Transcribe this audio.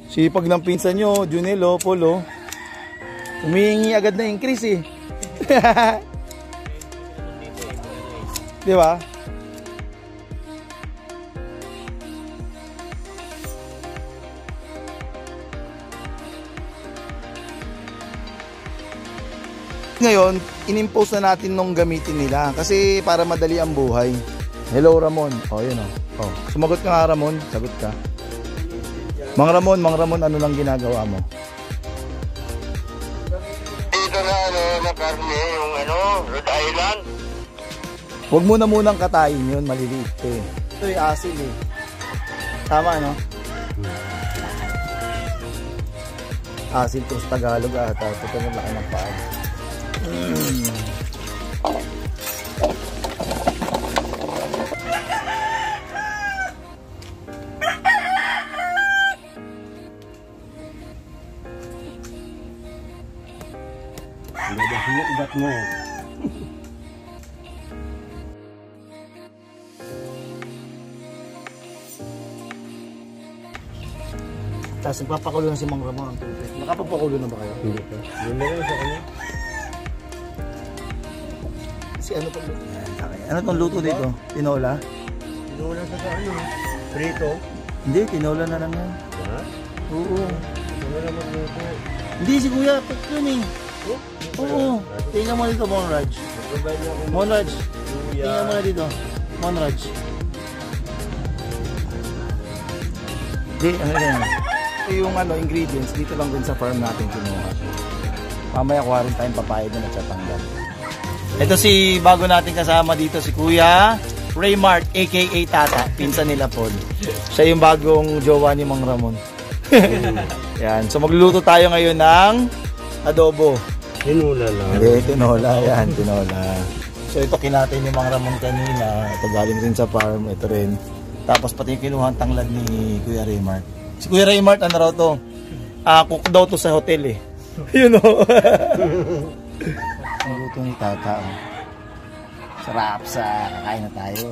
Sipag ng pinsan nyo, Junel, Polo. Humihingi agad na increase eh. Di ba? Ngayon, inimpose na natin nung gamitin nila kasi para madali ang buhay. Hello Ramon. Oh, yun oh. Oh, sumagot ka nga Ramon, sagot ka. Mang Ramon, ano lang ginagawa mo? Dito na karne, yung Rhode Island. Huwag mo na munang katayin yun, maliliit eh. Ito yung asin eh. Tama no? Asin to sa Tagalog ata. Ito yung laki ng paan. Ugat mo. Tapos nagpapakulo na si Mang Ramon ang tubig. Nakapagpakulo na ba kayo? Hindi pa. Yun na lang sa kanya. Si ano pag ano tong luto dito? Tinola? Tinola sa prito? Hindi, tinola na lang yan. Ha? Oo. Tinola magluto. Hindi, si Kuya, cook yun eh. Oo. Tingnan mo dito, Monraj. Monraj. Tingnan mo na dito. Monraj. Hindi, ano yan. Yung ingredients, dito lang din sa farm natin kinuha. Mamaya quarantine, papayad na nagtatanggal. Ito si bago natin kasama dito, si Kuya Raymart, aka Tata, pinsan nila Paul. Siya yung bagong jowa ni Mang Ramon. Yan, so magluluto tayo ngayon ng adobo. Tinola lang. Hindi, tinola yan, tinola. So ito kinatay ni Mang Ramon kanina. Ito galing rin sa farm, ito rin. Tapos pati yung kinuhang tanglad ni Kuya Raymart. Si Kuya Raymart, ano raw to? Cook daw to sa hotel eh. You know? Ang luto ni Tata. Sarap sa kakain na tayo.